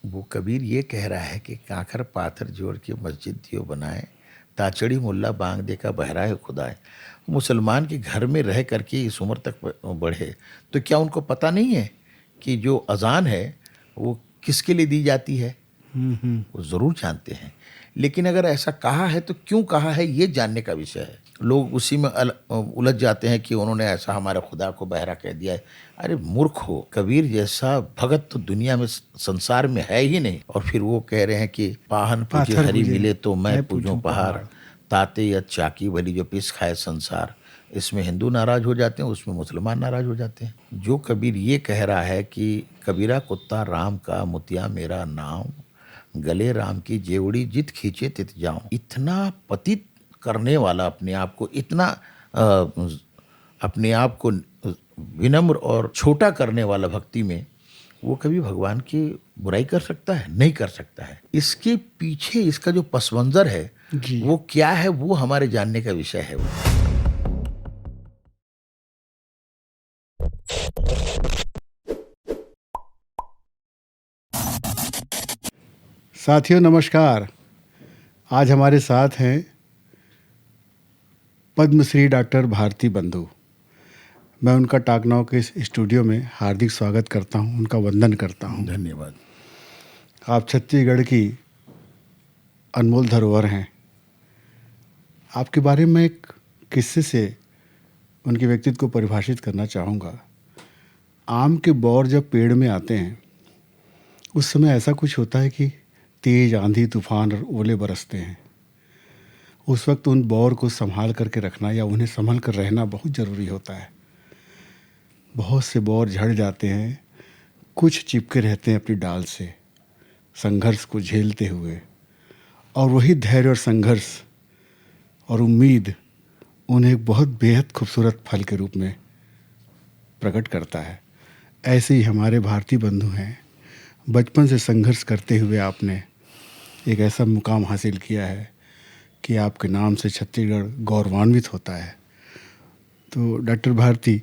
वो कबीर ये कह रहा है कि काकर पाथर जोड़ के मस्जिद दियो बनाए, ताचड़ी मुल्ला बांग दे का बहरा है खुदाए। मुसलमान के घर में रह करके इस उम्र तक बढ़े, तो क्या उनको पता नहीं है कि जो अजान है वो किसके लिए दी जाती है? वो ज़रूर जानते हैं, लेकिन अगर ऐसा कहा है तो क्यों कहा है, ये जानने का विषय है। लोग उसी में उलझ जाते हैं कि उन्होंने ऐसा हमारे खुदा को बहरा कह दिया है। अरे मूर्ख हो, कबीर जैसा भगत तो दुनिया में संसार में है ही नहीं। और फिर वो कह रहे हैं कि पाहन पूजे पाथर हरि पूजे मिले तो मैं पूजूं पूजूं पहाड़, पहाड़। ताते या चाकी भली जो पिस खाए संसार। इसमें हिंदू नाराज हो जाते हैं, उसमें मुसलमान नाराज हो जाते हैं। जो कबीर ये कह रहा है कि कबीरा कुत्ता राम का मुतिया मेरा नाम, गले राम की जेवड़ी जित खींचे तित जाऊं। इतना पतित करने वाला, अपने आप को इतना अपने आप को विनम्र और छोटा करने वाला भक्ति में, वो कभी भगवान की बुराई कर सकता है? नहीं कर सकता है। इसके पीछे इसका जो पस मंजर है जी। वो क्या है, वो हमारे जानने का विषय है। वो साथियों नमस्कार। आज हमारे साथ हैं पद्मश्री डॉक्टर भारती बंधु। मैं उनका टाकनाव के इस स्टूडियो में हार्दिक स्वागत करता हूं, उनका वंदन करता हूं। धन्यवाद। आप छत्तीसगढ़ की अनमोल धरोहर हैं। आपके बारे में एक किस्से से उनके व्यक्तित्व को परिभाषित करना चाहूँगा। आम के बौर जब पेड़ में आते हैं उस समय ऐसा कुछ होता है कि तेज आंधी तूफान और ओले बरसते हैं। उस वक्त उन बौर को संभाल करके रखना या उन्हें संभल कर रहना बहुत ज़रूरी होता है। बहुत से बौर झड़ जाते हैं, कुछ चिपके रहते हैं अपनी डाल से संघर्ष को झेलते हुए, और वही धैर्य और संघर्ष और उम्मीद उन्हें एक बहुत बेहद खूबसूरत फल के रूप में प्रकट करता है। ऐसे ही हमारे भारती बंधु हैं। बचपन से संघर्ष करते हुए आपने एक ऐसा मुकाम हासिल किया है कि आपके नाम से छत्तीसगढ़ गौरवान्वित होता है। तो डॉक्टर भारती,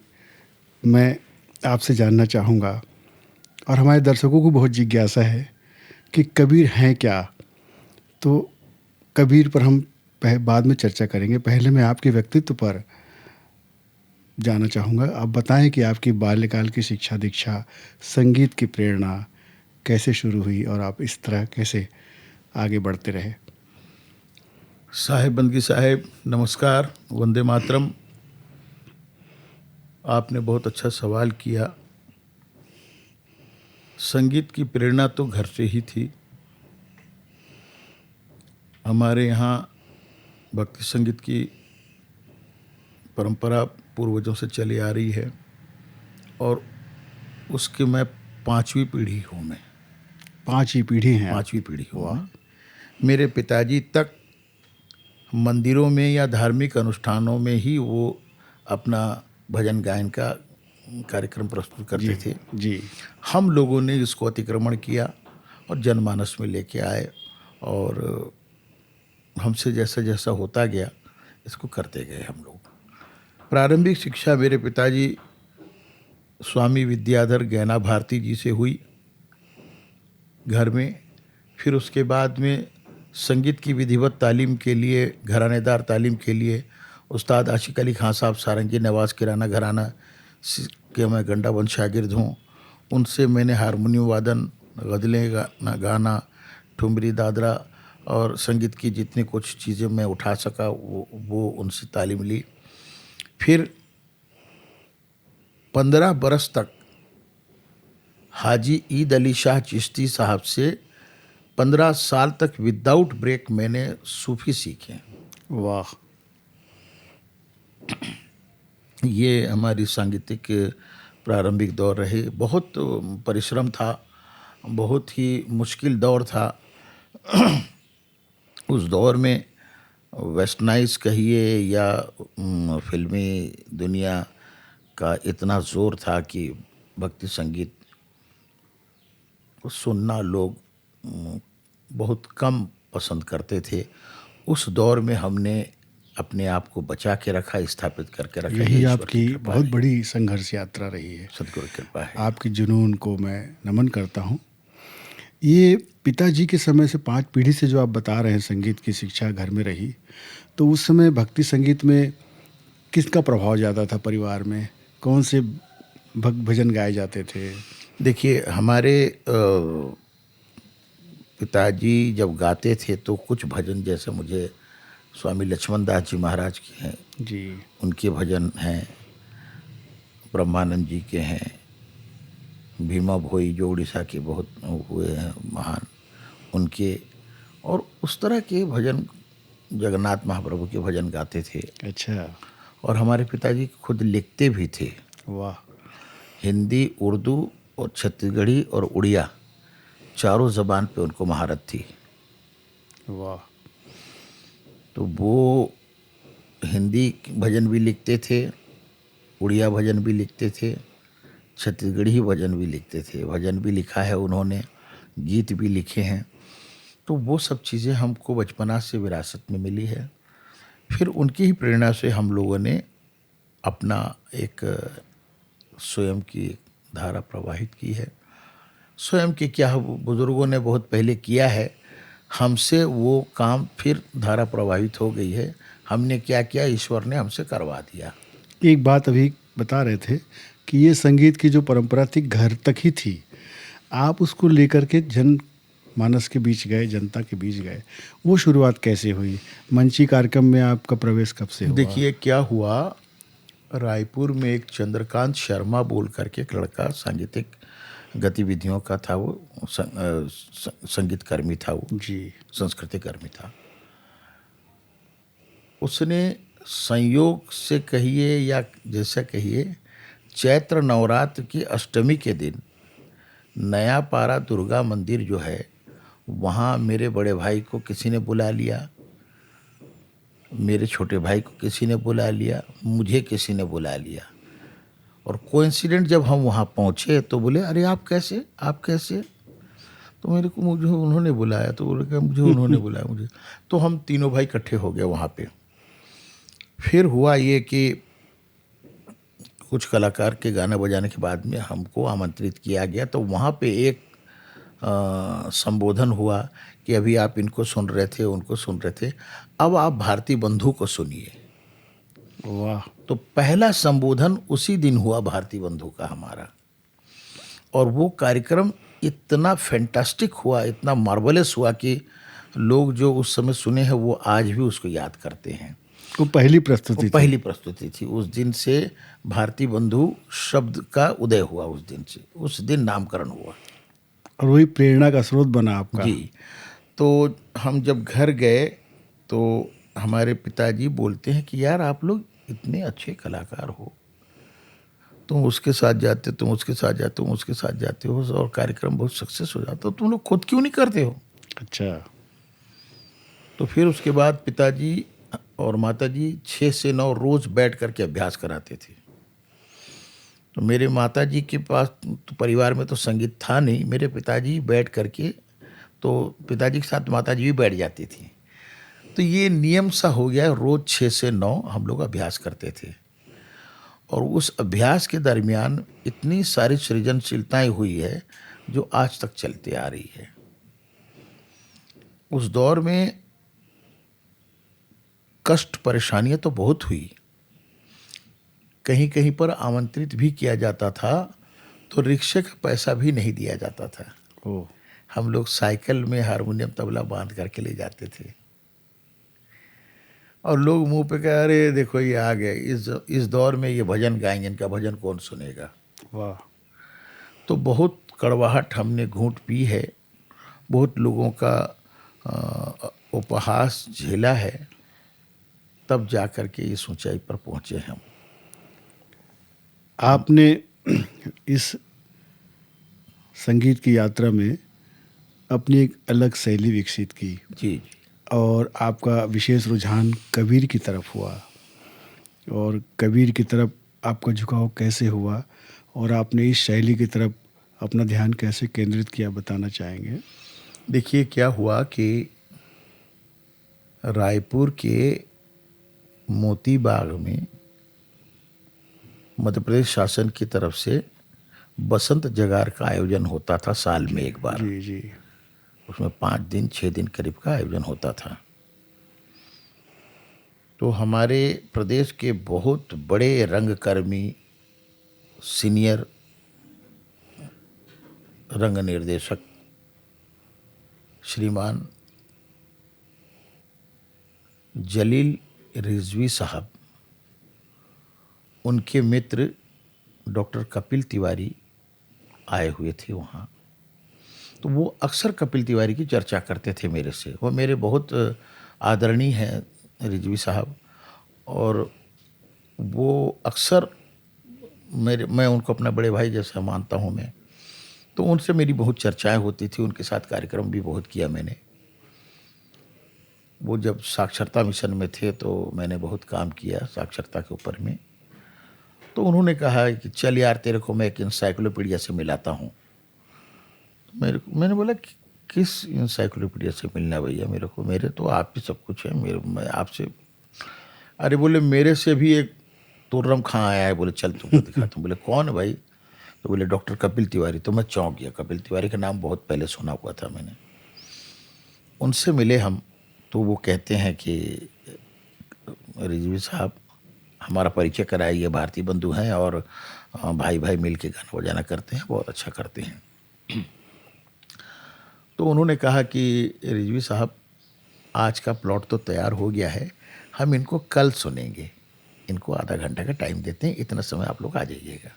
मैं आपसे जानना चाहूँगा, और हमारे दर्शकों को बहुत जिज्ञासा है कि कबीर हैं क्या। तो कबीर पर हम बाद में चर्चा करेंगे। पहले मैं आपके व्यक्तित्व पर जानना चाहूँगा। आप बताएं कि आपकी बाल्यकाल की शिक्षा दीक्षा, संगीत की प्रेरणा कैसे शुरू हुई और आप इस तरह कैसे आगे बढ़ते रहे। साहेब बंदगी साहेब नमस्कार, वंदे मातरम। आपने बहुत अच्छा सवाल किया। संगीत की प्रेरणा तो घर से ही थी। हमारे यहाँ भक्ति संगीत की परंपरा पूर्वजों से चली आ रही है और उसके मैं पांचवी पीढ़ी हूँ। मैं पांचवी पीढ़ी हैं। पांचवी पीढ़ी हूँ मैं। मेरे पिताजी तक मंदिरों में या धार्मिक अनुष्ठानों में ही वो अपना भजन गायन का कार्यक्रम प्रस्तुत करते थे। जी। हम लोगों ने इसको अतिक्रमण किया और जनमानस में लेके आए, और हमसे जैसा जैसा होता गया इसको करते गए हम लोग। प्रारंभिक शिक्षा मेरे पिताजी स्वामी विद्याधर गैना भारती जी से हुई घर में। फिर उसके बाद में संगीत की विधिवत तालीम के लिए, घरानेदार तालीम के लिए उस्ताद आशिक अली खां साहब सारंगी नवाज़ किराना घराना के मैं गंडाबंद शागिर्द हूँ। उनसे मैंने हारमोनियम वादन, गज़लें गाना, ठुमरी दादरा और संगीत की जितनी कुछ चीज़ें मैं उठा सका वो उनसे तालीम ली। फिर 15 बरस तक हाजी ईद अली शाह चिश्ती साहब से 15 साल तक विदाउट ब्रेक मैंने सूफी सीखे। वाह। ये हमारी सांगीतिक प्रारंभिक दौर रहे। बहुत परिश्रम था, बहुत ही मुश्किल दौर था। उस दौर में वेस्टर्नाइज कहिए या फिल्मी दुनिया का इतना ज़ोर था कि भक्ति संगीत सुनना लोग बहुत कम पसंद करते थे। उस दौर में हमने अपने आप को बचा के रखा, स्थापित करके रखा। यही आपकी बहुत बड़ी संघर्ष यात्रा रही है। सदगुरु कृपा है। आपकी जुनून को मैं नमन करता हूँ। ये पिताजी के समय से 5 पीढ़ी से जो आप बता रहे हैं संगीत की शिक्षा घर में रही, तो उस समय भक्ति संगीत में किसका प्रभाव ज़्यादा था परिवार में? कौन से भजन गाए जाते थे? देखिए हमारे पिताजी जब गाते थे तो कुछ भजन जैसे मुझे स्वामी लक्ष्मण दास जी महाराज के हैं, जी। उनके भजन हैं, ब्रह्मानंद जी के हैं, भीमा भोई जो उड़ीसा के बहुत हुए हैं महान, उनके, और उस तरह के भजन जगन्नाथ महाप्रभु के भजन गाते थे। अच्छा। और हमारे पिताजी खुद लिखते भी थे। वाह! हिंदी, उर्दू और छत्तीसगढ़ी और उड़िया चारों ज़बान पे उनको महारत थी। वाह! तो वो हिंदी भजन भी लिखते थे, उड़िया भजन भी लिखते थे, छत्तीसगढ़ी भजन भी लिखते थे। भजन भी लिखा है उन्होंने, गीत भी लिखे हैं। तो वो सब चीज़ें हमको बचपना से विरासत में मिली है। फिर उनकी ही प्रेरणा से हम लोगों ने अपना एक स्वयं की धारा प्रवाहित की है। स्वयं के क्या बुज़ुर्गों ने बहुत पहले किया है, हमसे वो काम फिर धारा प्रवाहित हो गई है। हमने क्या किया, ईश्वर ने हमसे करवा दिया। एक बात अभी बता रहे थे कि ये संगीत की जो परंपरा थी घर तक ही थी। आप उसको लेकर के जनमानस के बीच गए, जनता के बीच गए। वो शुरुआत कैसे हुई? मंची कार्यक्रम में आपका प्रवेश कब से हुआ? देखिए क्या हुआ, रायपुर में एक चंद्रकांत शर्मा बोल करके एक लड़का सांगीतिक गतिविधियों का था, वो संगीत कर्मी था, वो जी। संस्कृति कर्मी था। उसने संयोग से कहिए या जैसा कहिए, चैत्र नवरात्र की अष्टमी के दिन नया पारा दुर्गा मंदिर जो है, वहाँ मेरे बड़े भाई को किसी ने बुला लिया, मेरे छोटे भाई को किसी ने बुला लिया, मुझे किसी ने बुला लिया। और कोइंसिडेंट जब हम वहाँ पहुँचे तो बोले, अरे आप कैसे, आप कैसे? तो मुझे उन्होंने बुलाया। तो बोले कि मुझे उन्होंने बुलाया मुझे। तो हम तीनों भाई इकट्ठे हो गए वहाँ पे। फिर हुआ ये कि कुछ कलाकार के गाना बजाने के बाद में हमको आमंत्रित किया गया। तो वहाँ पे एक संबोधन हुआ कि अभी आप इनको सुन रहे थे, उनको सुन रहे थे, अब आप भारती बंधु को सुनिए। वाह! तो पहला संबोधन उसी दिन हुआ भारती बंधु का हमारा। और वो कार्यक्रम इतना फैंटास्टिक हुआ, इतना मार्वलस हुआ कि लोग जो उस समय सुने हैं वो आज भी उसको याद करते हैं। वो पहली वो प्रस्तुति थी। पहली प्रस्तुति थी। उस दिन से भारती बंधु शब्द का उदय हुआ, उस दिन से, उस दिन नामकरण हुआ। और वही प्रेरणा का स्रोत बना आपका। जी। तो हम जब घर गए तो हमारे पिताजी बोलते हैं कि यार आप लोग इतने अच्छे कलाकार हो, तुम उसके साथ जाते, तुम उसके साथ जाते, तुम उसके साथ जाते हो और कार्यक्रम बहुत सक्सेस हो जाता, तो तुम लोग खुद क्यों नहीं करते हो? अच्छा। तो फिर उसके बाद पिताजी और माताजी 6 से 9 रोज बैठ करके अभ्यास कराते थे। तो मेरे माताजी के पास तो परिवार में तो संगीत था नहीं, मेरे पिताजी बैठ करके, तो पिताजी के साथ माताजी भी बैठ जाती थी। तो ये नियम सा हो गया, रोज 6 से 9 हम लोग अभ्यास करते थे। और उस अभ्यास के दरमियान इतनी सारी सृजनशीलताएं हुई है जो आज तक चलती आ रही है। उस दौर में कष्ट परेशानियां तो बहुत हुई, कहीं कहीं पर आमंत्रित भी किया जाता था तो रिक्शे का पैसा भी नहीं दिया जाता था। ओह! हम लोग साइकिल में हारमोनियम तबला बांध करके ले जाते थे और लोग मुंह पे कह, अरे देखो ये आ गए, इस दौर में ये भजन गाएंगे, इनका भजन कौन सुनेगा? वाह! तो बहुत कड़वाहट हमने घूंट पी है, बहुत लोगों का उपहास झेला है, तब जा कर के इस ऊंचाई पर पहुंचे हम। आपने इस संगीत की यात्रा में अपनी एक अलग शैली विकसित की जी। और आपका विशेष रुझान कबीर की तरफ हुआ। और कबीर की तरफ आपका झुकाव कैसे हुआ और आपने इस शैली की तरफ अपना ध्यान कैसे केंद्रित किया, बताना चाहेंगे? देखिए क्या हुआ कि रायपुर के मोती बाग में मध्य प्रदेश शासन की तरफ से बसंत जगार का आयोजन होता था साल में एक बार। जी, जी। उसमें 5 दिन 6 दिन करीब का आयोजन होता था। तो हमारे प्रदेश के बहुत बड़े रंगकर्मी, सीनियर रंग निर्देशक श्रीमान जलील रिजवी साहब, उनके मित्र डॉक्टर कपिल तिवारी आए हुए थे वहाँ। तो वो अक्सर कपिल तिवारी की चर्चा करते थे मेरे से। वो मेरे बहुत आदरणीय हैं रिजवी साहब, और वो अक्सर मैं उनको अपना बड़े भाई जैसा मानता हूँ मैं। तो उनसे मेरी बहुत चर्चाएं होती थी, उनके साथ कार्यक्रम भी बहुत किया मैंने। वो जब साक्षरता मिशन में थे तो मैंने बहुत काम किया साक्षरता के ऊपर में। तो उन्होंने कहा कि चल यार, तेरे को मैं एक इंसाइक्लोपीडिया से मिलाता हूँ। मैंने बोला कि किस इंसाइक्लोपीडिया से मिलना भैया मेरे को, मेरे तो आप ही सब कुछ है, मैं आपसे। अरे बोले, मेरे से भी एक तुर्रम खां आया है, बोले चल तुमको दिखाता हूँ। बोले कौन है भाई? तो बोले डॉक्टर कपिल तिवारी। तो मैं चौंक गया, कपिल तिवारी का नाम बहुत पहले सुना हुआ था मैंने। उनसे मिले हम, तो वो कहते हैं कि रिजवी साहब हमारा परिचय कराया, ये भारतीय बंधु हैं और भाई भाई मिल के गाना बजाना करते हैं, बहुत अच्छा करते हैं। तो उन्होंने कहा कि रिजवी साहब, आज का प्लॉट तो तैयार हो गया है, हम इनको कल सुनेंगे, इनको आधा घंटा का टाइम देते हैं, इतना समय आप लोग आ जाइएगा।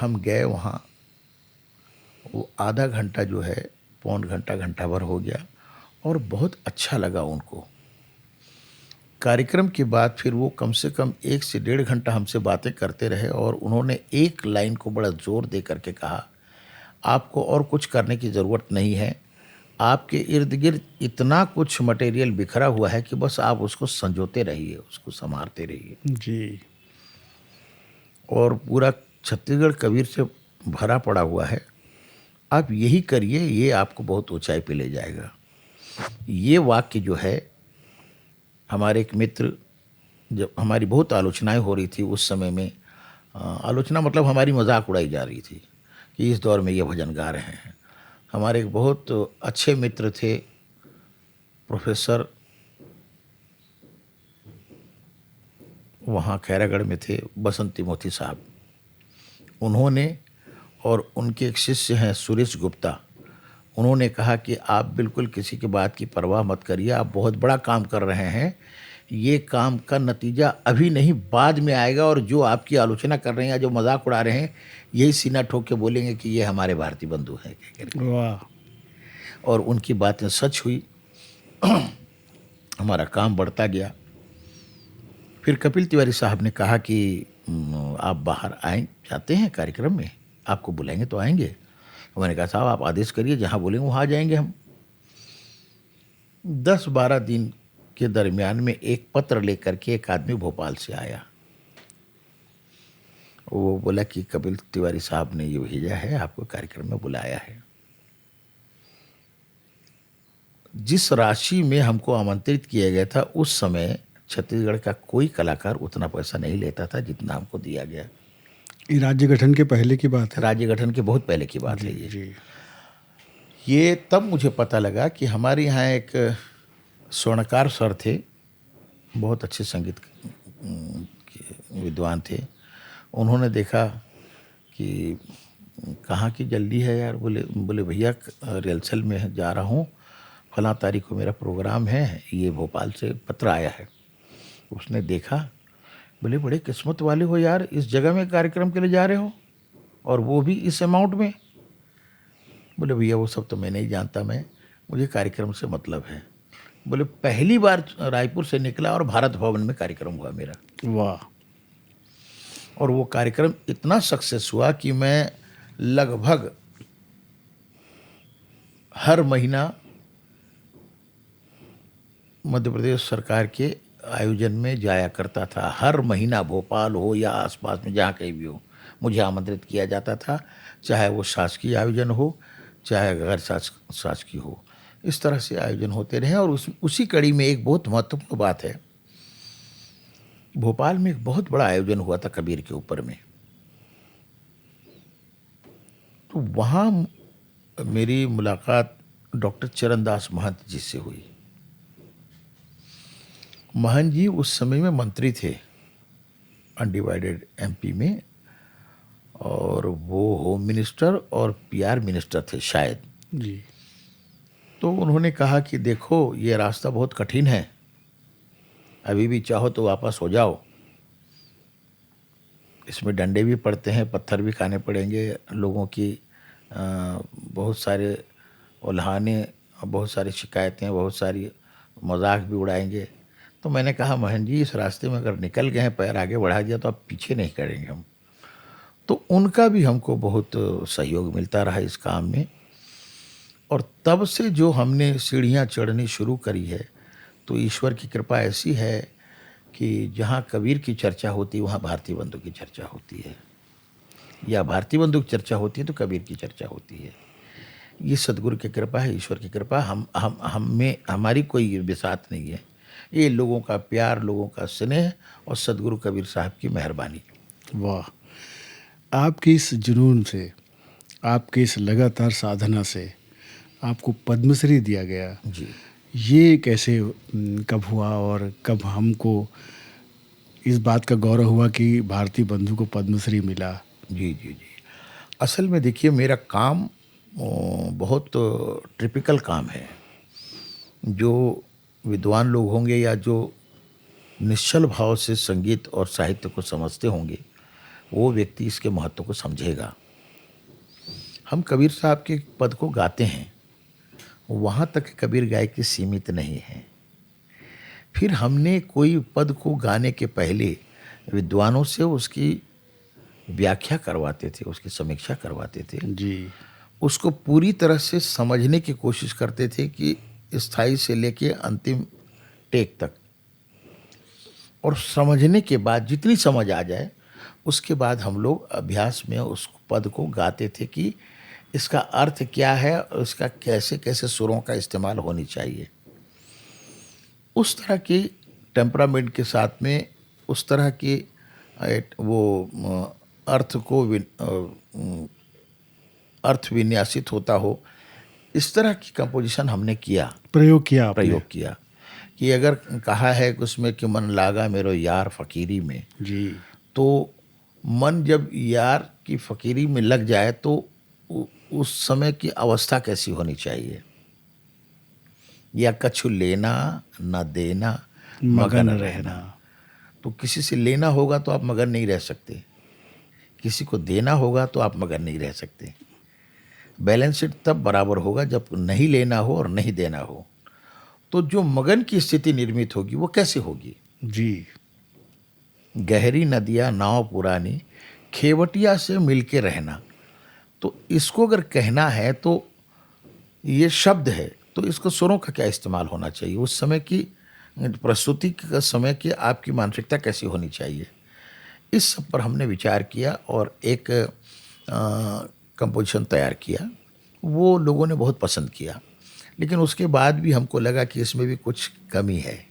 हम गए वहाँ, वो आधा घंटा जो है पौन घंटा घंटा भर हो गया, और बहुत अच्छा लगा उनको। कार्यक्रम के बाद फिर वो कम से कम 1 से 1.5 घंटा हमसे बातें करते रहे, और उन्होंने एक लाइन को बड़ा जोर दे करके कहा, आपको और कुछ करने की ज़रूरत नहीं है, आपके इर्द गिर्द इतना कुछ मटेरियल बिखरा हुआ है कि बस आप उसको संजोते रहिए, उसको संवारते रहिए। जी। और पूरा छत्तीसगढ़ कबीर से भरा पड़ा हुआ है, आप यही करिए, ये आपको बहुत ऊंचाई पे ले जाएगा। ये वाक्य जो है, हमारे एक मित्र, जब हमारी बहुत आलोचनाएं हो रही थी उस समय में, आलोचना मतलब हमारी मजाक उड़ाई जा रही थी कि इस दौर में ये भजन गा रहे हैं। हमारे एक बहुत अच्छे मित्र थे, प्रोफेसर, वहाँ खैरागढ़ में थे, बसंती मोती साहब। उन्होंने, और उनके एक शिष्य हैं सुरेश गुप्ता, उन्होंने कहा कि आप बिल्कुल किसी की बात की परवाह मत करिए, आप बहुत बड़ा काम कर रहे हैं, ये काम का नतीजा अभी नहीं बाद में आएगा, और जो आपकी आलोचना कर रहे हैं, जो मजाक उड़ा रहे हैं, यही सीना ठोक के बोलेंगे कि ये हमारे भारतीय बंधु हैं। वाह। और उनकी बातें सच हुई। हमारा काम बढ़ता गया। फिर कपिल तिवारी साहब ने कहा कि आप बाहर आए जाते हैं कार्यक्रम में, आपको बुलाएंगे तो आएंगे। मैंने कहा साहब आप आदेश करिए, जहाँ बोलेंगे वहाँ आ जाएंगे हम। 10-12 दिन के दरमियान में एक पत्र लेकर के एक आदमी भोपाल से आया। वो बोला कि कपिल तिवारी साहब ने ये भेजा है, आपको कार्यक्रम में बुलाया है। जिस राशि में हमको आमंत्रित किया गया था, उस समय छत्तीसगढ़ का कोई कलाकार उतना पैसा नहीं लेता था जितना हमको दिया गया। ये राज्य गठन के पहले की बात है? राज्य गठन के बहुत पहले की बात है ये। जी। ये तब मुझे पता लगा कि हमारे यहाँ एक स्वर्णकार सर थे, बहुत अच्छे संगीत के विद्वान थे। उन्होंने देखा कि कहाँ की जल्दी है यार, बोले भैया रिहर्सल में जा रहा हूँ, फलां तारीख को मेरा प्रोग्राम है, ये भोपाल से पत्र आया है। उसने देखा, बोले बड़े किस्मत वाले हो यार, इस जगह में कार्यक्रम के लिए जा रहे हो, और वो भी इस अमाउंट में। बोले भैया वो सब तो मैं नहीं जानता, मुझे कार्यक्रम से मतलब है। बोले पहली बार रायपुर से निकला और भारत भवन में कार्यक्रम हुआ मेरा। वाह। और वो कार्यक्रम इतना सक्सेस हुआ कि मैं लगभग हर महीना मध्य प्रदेश सरकार के आयोजन में जाया करता था। हर महीना भोपाल हो या आसपास में जहाँ कहीं भी हो, मुझे आमंत्रित किया जाता था, चाहे वो शासकीय आयोजन हो चाहे गैर शासकीय हो। इस तरह से आयोजन होते रहे। और उसी कड़ी में एक बहुत महत्वपूर्ण बात है, भोपाल में एक बहुत बड़ा आयोजन हुआ था कबीर के ऊपर में। तो वहाँ मेरी मुलाकात डॉक्टर चरणदास महंत जी से हुई। महंत जी उस समय में मंत्री थे अनडिवाइडेड एमपी में, और वो होम मिनिस्टर और पीआर मिनिस्टर थे शायद। जी। तो उन्होंने कहा कि देखो ये रास्ता बहुत कठिन है, अभी भी चाहो तो वापस हो जाओ, इसमें डंडे भी पड़ते हैं, पत्थर भी खाने पड़ेंगे, लोगों की बहुत सारे उल्हाने, बहुत सारी शिकायतें, बहुत सारी मजाक भी उड़ाएंगे। तो मैंने कहा महन जी, इस रास्ते में अगर निकल गए हैं, पैर आगे बढ़ा दिया तो अब पीछे नहीं करेंगे हम। तो उनका भी हमको बहुत सहयोग मिलता रहा इस काम में, और तब से जो हमने सीढ़ियाँ चढ़नी शुरू करी है, तो ईश्वर की कृपा ऐसी है कि जहाँ कबीर की चर्चा होती है वहाँ भारती बंधु की चर्चा होती है, या भारती बंधु की चर्चा होती है तो कबीर की चर्चा होती है। ये सदगुरु की कृपा है, ईश्वर की कृपा। हम में हमारी कोई बिसात नहीं है, ये लोगों का प्यार, लोगों का स्नेह और सदगुरु कबीर साहब की मेहरबानी। वाह! आपकी इस जुनून से, आपकी इस लगातार साधना से आपको पद्मश्री दिया गया। जी ये कैसे कब हुआ और कब हमको इस बात का गौरव हुआ कि भारती बंधु को पद्मश्री मिला? जी जी जी। असल में देखिए, मेरा काम बहुत टिपिकल काम है। जो विद्वान लोग होंगे या जो निश्चल भाव से संगीत और साहित्य को समझते होंगे, वो व्यक्ति इसके महत्व को समझेगा। हम कबीर साहब के पद को गाते हैं, वहाँ तक कबीर गायकी सीमित नहीं है। फिर हमने कोई पद को गाने के पहले विद्वानों से उसकी व्याख्या करवाते थे, उसकी समीक्षा करवाते थे, जी। उसको पूरी तरह से समझने की कोशिश करते थे कि स्थाई से लेके अंतिम टेक तक, और समझने के बाद जितनी समझ आ जाए उसके बाद हम लोग अभ्यास में उस पद को गाते थे कि इसका अर्थ क्या है और इसका कैसे कैसे सुरों का इस्तेमाल होनी चाहिए। उस तरह की टेम्परामेंट के साथ में, उस तरह की अर्थ को अर्थ विन्यासित होता हो, इस तरह की कंपोजिशन हमने किया, प्रयोग किया आपने। प्रयोग किया। कि अगर कहा है कि उसमें कि मन लागा मेरो यार फ़कीरी में, जी। तो मन जब यार की फ़कीरी में लग जाए तो उस समय की अवस्था कैसी होनी चाहिए। या कछु लेना न देना मगन रहना। तो किसी से लेना होगा तो आप मगन नहीं रह सकते, किसी को देना होगा तो आप मगन नहीं रह सकते। बैलेंस शीट तब बराबर होगा जब नहीं लेना हो और नहीं देना हो। तो जो मगन की स्थिति निर्मित होगी वो कैसे होगी। जी। गहरी नदियाँ नाव पुरानी, खेवटिया से मिलके रहना। तो इसको अगर कहना है तो ये शब्द है, तो इसको सुरों का क्या इस्तेमाल होना चाहिए, उस समय की प्रस्तुति का समय की आपकी मानसिकता कैसी होनी चाहिए। इस सब पर हमने विचार किया और एक कंपोजिशन तैयार किया। वो लोगों ने बहुत पसंद किया, लेकिन उसके बाद भी हमको लगा कि इसमें भी कुछ कमी है।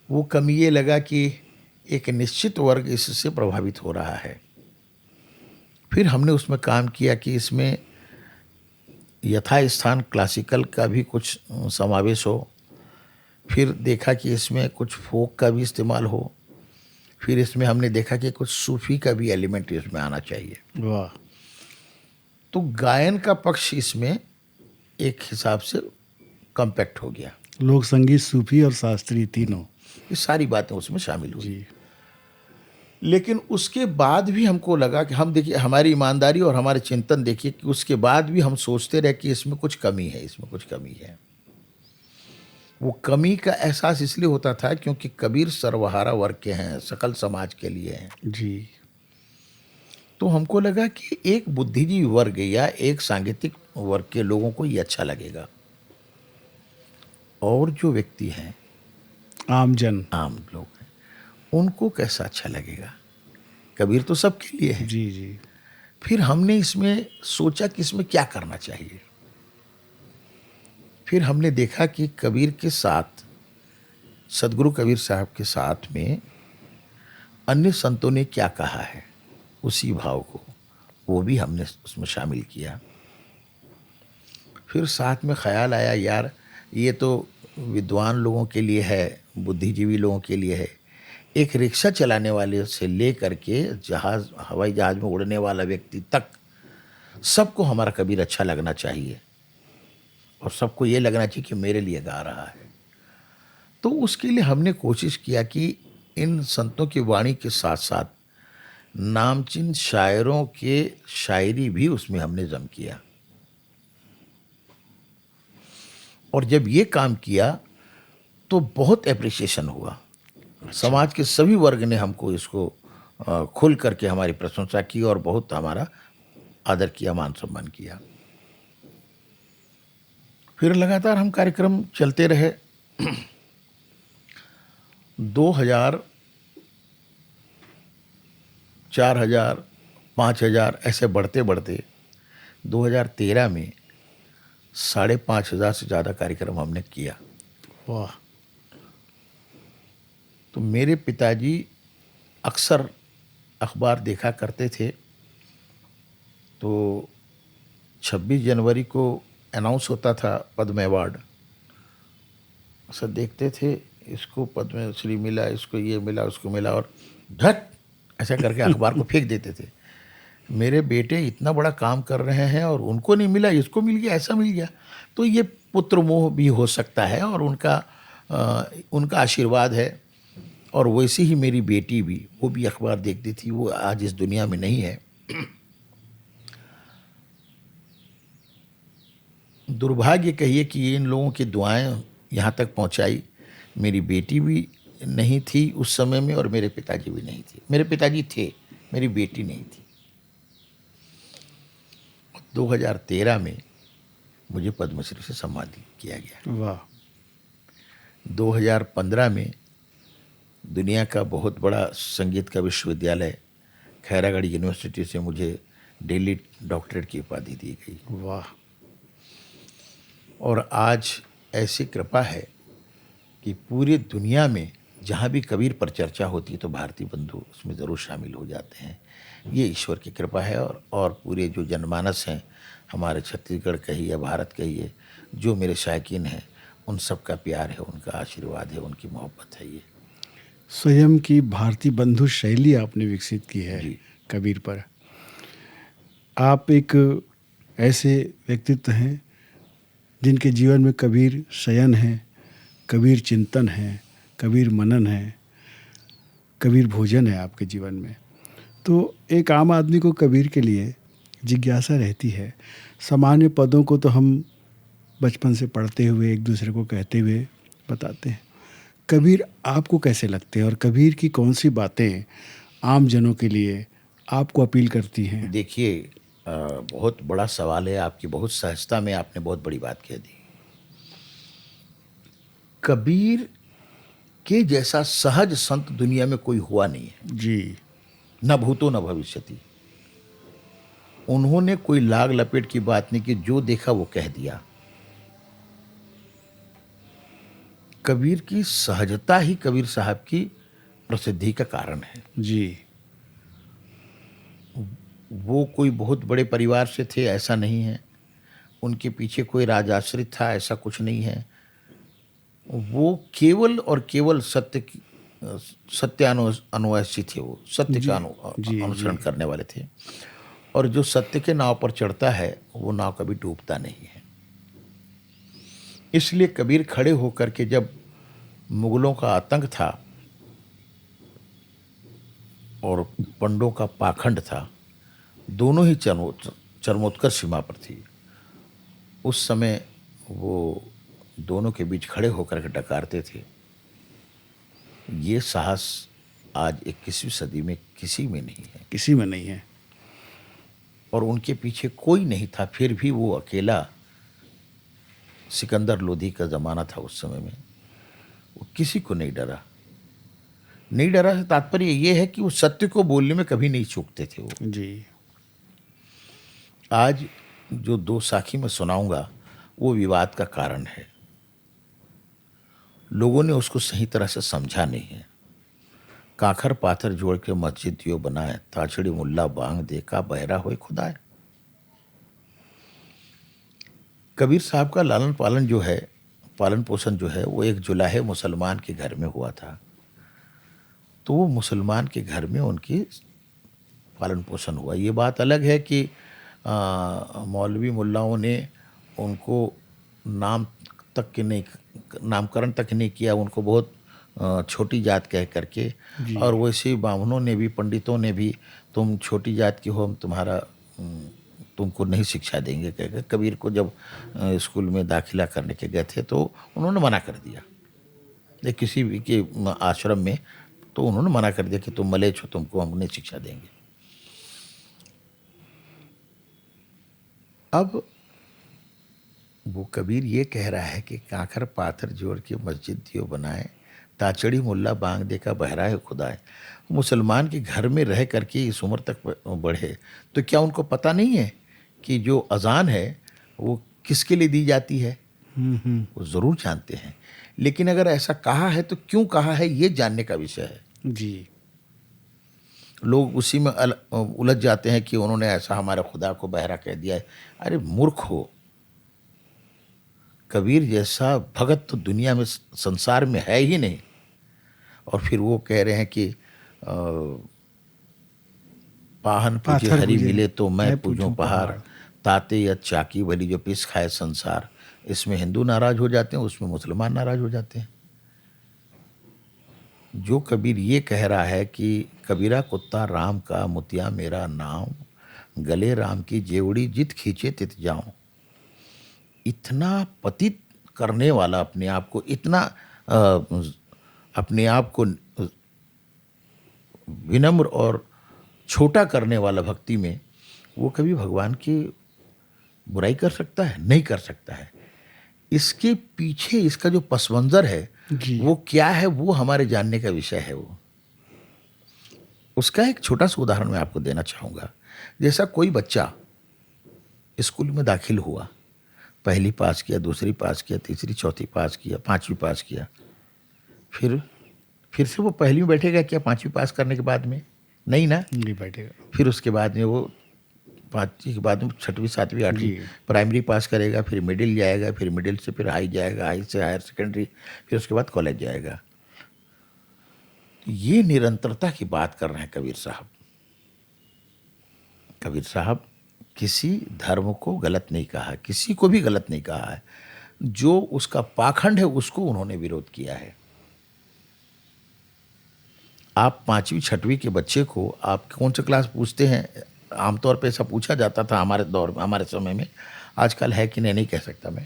वो कमी ये लगा कि एक निश्चित वर्ग इससे प्रभावित हो रहा है। फिर हमने उसमें काम किया कि इसमें यथास्थान क्लासिकल का भी कुछ समावेश हो। फिर देखा कि इसमें कुछ फोक का भी इस्तेमाल हो। फिर इसमें हमने देखा कि कुछ सूफी का भी एलिमेंट इसमें आना चाहिए। वाह! तो गायन का पक्ष इसमें एक हिसाब से कम्पैक्ट हो गया। लोक संगीत, सूफी और शास्त्रीय तीनों। ये सारी बातें उसमें शामिल हुई। जी। लेकिन उसके बाद भी हमको लगा कि हम देखिए, हमारी ईमानदारी और हमारे चिंतन देखिए कि उसके बाद भी हम सोचते रहे कि इसमें कुछ कमी है, इसमें कुछ कमी है। वो कमी का एहसास इसलिए होता था क्योंकि कबीर सर्वहारा वर्ग के हैं, सकल समाज के लिए हैं। जी। तो हमको लगा कि एक बुद्धिजीवी वर्ग या एक सांगीतिक वर्ग के लोगों को ये अच्छा लगेगा, और जो व्यक्ति हैं आमजन। आम लोग हैं उनको कैसा अच्छा लगेगा। कबीर तो सबके लिए है। जी, जी। फिर हमने इसमें सोचा कि इसमें क्या करना चाहिए। फिर हमने देखा कि कबीर के साथ, सदगुरु कबीर साहब के साथ में अन्य संतों ने क्या कहा है, उसी भाव को वो भी हमने उसमें शामिल किया। फिर साथ में ख़्याल आया, यार ये तो विद्वान लोगों के लिए है, बुद्धिजीवी लोगों के लिए है। एक रिक्शा चलाने वाले से ले करके जहाज़, हवाई जहाज़ में उड़ने वाला व्यक्ति तक, सबको हमारा कबीर अच्छा लगना चाहिए और सबको ये लगना चाहिए कि मेरे लिए गा रहा है। तो उसके लिए हमने कोशिश किया कि इन संतों की वाणी के साथ-साथ नामचीन शायरों के शायरी भी उसमें हमने ज़म किया। और जब ये काम किया तो बहुत एप्रिसिएशन हुआ। समाज के सभी वर्ग ने हमको इसको खुल करके हमारी प्रशंसा की और बहुत हमारा आदर किया, मान सम्मान किया। फिर लगातार हम कार्यक्रम चलते रहे। 2000, 4000, 5000 ऐसे बढ़ते-बढ़ते 2013 में 5,500 से ज़्यादा कार्यक्रम हमने किया। वाह। तो मेरे पिताजी अक्सर अखबार देखा करते थे, तो 26 जनवरी को अनाउंस होता था पद्म अवार्ड। सब देखते थे, इसको पद्मश्री मिला, इसको ये मिला, उसको मिला, और झट ऐसा करके अखबार को फेंक देते थे। मेरे बेटे इतना बड़ा काम कर रहे हैं और उनको नहीं मिला, इसको मिल गया, ऐसा मिल गया। तो ये पुत्र मोह भी हो सकता है और उनका आशीर्वाद है। और वैसे ही मेरी बेटी भी, वो भी अखबार देखती थी, वो आज इस दुनिया में नहीं है। दुर्भाग्य कहिए कि इन लोगों की दुआएं यहाँ तक पहुँचाई। मेरी बेटी भी नहीं थी उस समय में और मेरे पिताजी भी नहीं थे। मेरे पिताजी थे, मेरी बेटी नहीं थी। 2013 में मुझे पद्मश्री से सम्मानित किया गया। वाह। 2015 में दुनिया का बहुत बड़ा संगीत का विश्वविद्यालय खैरागढ़ यूनिवर्सिटी से मुझे दिल्ली डॉक्टरेट की उपाधि दी गई। वाह। और आज ऐसी कृपा है कि पूरी दुनिया में जहाँ भी कबीर पर चर्चा होती है तो भारतीय बंधु उसमें ज़रूर शामिल हो जाते हैं। ये ईश्वर की कृपा है। और पूरे जो जनमानस हैं, हमारे छत्तीसगढ़ कहिए या भारत कहिए, जो मेरे शायकीन हैं, उन सब का प्यार है, उनका आशीर्वाद है, उनकी मोहब्बत है। ये स्वयं की भारतीय बंधु शैली आपने विकसित की है जी। कबीर पर। आप एक ऐसे व्यक्तित्व हैं जिनके जीवन में कबीर शयन है, कबीर चिंतन है, कबीर मनन है, कबीर भोजन है आपके जीवन में। तो एक आम आदमी को कबीर के लिए जिज्ञासा रहती है। सामान्य पदों को तो हम बचपन से पढ़ते हुए एक दूसरे को कहते हुए बताते हैं। कबीर आपको कैसे लगते हैं और कबीर की कौन सी बातें आम जनों के लिए आपको अपील करती हैं? देखिए, बहुत बड़ा सवाल है। आपकी बहुत सहजता में आपने बहुत बड़ी बात कह दी। कबीर के जैसा सहज संत दुनिया में कोई हुआ नहीं है, जी। न भूतो न भविष्यति। उन्होंने कोई लाग लपेट की बात नहीं की, जो देखा वो कह दिया। कबीर की सहजता ही कबीर साहब की प्रसिद्धि का कारण है। जी। वो कोई बहुत बड़े परिवार से थे ऐसा नहीं है, उनके पीछे कोई राजाश्रित था ऐसा कुछ नहीं है। वो केवल और केवल सत्य अनुयायी थे। वो सत्य का अनुसरण करने वाले थे। और जो सत्य के नाव पर चढ़ता है वो नाव कभी डूबता नहीं है। इसलिए कबीर खड़े होकर के, जब मुगलों का आतंक था और पंडों का पाखंड था, दोनों ही चरमोत्कर्ष सीमा पर थी, उस समय वो दोनों के बीच खड़े होकर के डकारते थे। ये साहस आज 21वीं सदी में किसी में नहीं है, किसी में नहीं है। और उनके पीछे कोई नहीं था, फिर भी वो अकेला, सिकंदर लोधी का ज़माना था उस समय में, वो किसी को नहीं डरा। नहीं डरा से तात्पर्य ये है कि वो सत्य को बोलने में कभी नहीं चूकते थे वो। जी। आज जो दो साखी मैं सुनाऊंगा वो विवाद का कारण है। लोगों ने उसको सही तरह से समझा नहीं है। काखर पाथर जोड़ के मस्जिद दियो बनाए, ताछड़ी मुल्ला बांग देखा बहरा होए खुदाए। कबीर साहब का लालन पालन जो है, पालन पोषण जो है, वो एक जुलाहे मुसलमान के घर में हुआ था। तो वो मुसलमान के घर में उनकी पालन पोषण हुआ। ये बात अलग है कि मौलवी मुल्लाओं ने उनको नाम तक के नहीं, नामकरण तक नहीं किया, उनको बहुत छोटी जात कह करके। जी। और वैसे ही ब्राह्मणों ने भी, पंडितों ने भी, तुम छोटी जात की हो, हम तुम्हारा तुमको नहीं शिक्षा देंगे कह कर कबीर को जब स्कूल में दाखिला करने के गए थे तो उन्होंने मना कर दिया। ये किसी भी के आश्रम में तो उन्होंने मना कर दिया कि तुम मलेच्छ हो, तुमको हम नहीं शिक्षा देंगे। अब वो कबीर ये कह रहा है कि काकर पाथर जोड़ के मस्जिद दियो बनाए, ताचड़ी मुल्ला बांग दे का बहरा है खुदाए। मुसलमान के घर में रह करके इस उम्र तक बढ़े, तो क्या उनको पता नहीं है कि जो अजान है वो किसके लिए दी जाती है? वो ज़रूर जानते हैं, लेकिन अगर ऐसा कहा है तो क्यों कहा है, ये जानने का विषय है। जी। लोग उसी में उलझ जाते हैं कि उन्होंने ऐसा हमारे खुदा को बहरा कह दिया है। अरे मूर्ख हो, कबीर जैसा भगत तो दुनिया में, संसार में है ही नहीं। और फिर वो कह रहे हैं कि पाहन पूजे पाथर हरि पूजे मिले तो मैं मैं पूजूं पूजूं पहाड़, पहाड़। ताते या चाकी भली जो पिस खाए संसार। इसमें हिंदू नाराज हो जाते हैं, उसमें मुसलमान नाराज हो जाते हैं। जो कबीर ये कह रहा है कि कबीरा कुत्ता राम का मुतिया मेरा नाम, गले राम की जेवड़ी जित खींचे तित जाऊं। इतना पतित करने वाला, अपने आप को इतना अपने आप को विनम्र और छोटा करने वाला भक्ति में, वो कभी भगवान की बुराई कर सकता है? नहीं कर सकता है। इसके पीछे इसका जो पस मंज़र है जी। वो क्या है, वो हमारे जानने का विषय है। वो उसका एक छोटा सा उदाहरण मैं आपको देना चाहूँगा। जैसा कोई बच्चा स्कूल में दाखिल हुआ, पहली पास किया, दूसरी पास किया, तीसरी चौथी पास किया, पाँचवीं पास किया, फिर से वो पहली में बैठेगा क्या पाँचवीं पास करने के बाद में? नहीं ना। नहीं बैठेगा। फिर उसके बाद में वो पाँचवीं के बाद में छठवीं, सातवीं, आठवीं जी। प्राइमरी पास करेगा, फिर मिडिल जाएगा, फिर मिडिल से फिर हाई जाएगा, हाई से हायर सेकेंडरी, फिर उसके बाद कॉलेज जाएगा। ये निरंतरता की बात कर रहे हैं कबीर साहब। कबीर साहब किसी धर्म को गलत नहीं कहा, किसी को भी गलत नहीं कहा है। जो उसका पाखंड है उसको उन्होंने विरोध किया है। आप पाँचवीं छठवीं के बच्चे को आप कौन सा क्लास पूछते हैं? आमतौर पे ऐसा पूछा जाता था हमारे दौर में, हमारे समय में। आजकल है कि नहीं कह सकता मैं।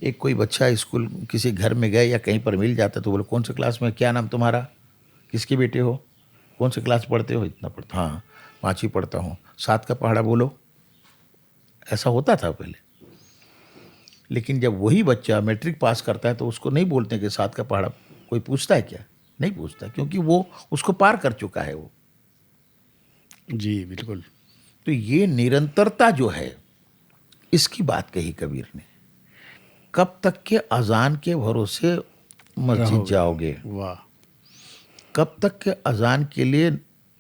एक कोई बच्चा स्कूल किसी घर में गए या कहीं पर मिल जाता तो बोले कौन सा क्लास में, क्या नाम तुम्हारा, किसके बेटे हो, कौन सा क्लास पढ़ते हो? इतना पढ़ता, हाँ पाँचवीं पढ़ता हूँ। 7 का पहाड़ा बोलो, ऐसा होता था पहले। लेकिन जब वही बच्चा मैट्रिक पास करता है तो उसको नहीं बोलते कि 7 का पहाड़ा, कोई पूछता है क्या? नहीं पूछता, क्योंकि वो उसको पार कर चुका है वो। जी बिल्कुल। तो ये निरंतरता जो है, इसकी बात कही कबीर ने। कब तक के अजान के भरोसे मस्जिद रहोगे। जाओगे? वाह। कब तक के अजान के लिए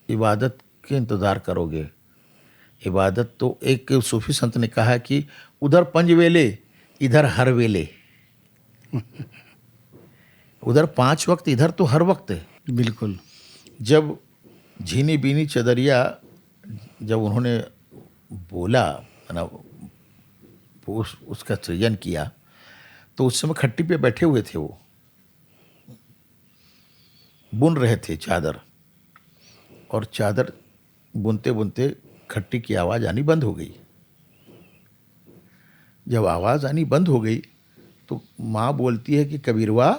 इबादत के इंतज़ार करोगे? इबादत तो एक सूफी संत ने कहा कि उधर पंज वेले, इधर हर वेले। उधर 5 वक्त, इधर तो हर वक्त है। बिल्कुल। जब झीनी बीनी चदरिया, जब उन्होंने बोला ना, उसका सृजन किया, तो उस समय खट्टी पे बैठे हुए थे, वो बुन रहे थे चादर, और चादर बुनते बुनते खट्टी की आवाज़ आनी बंद हो गई। जब आवाज़ आनी बंद हो गई तो माँ बोलती है कि कबीरवा,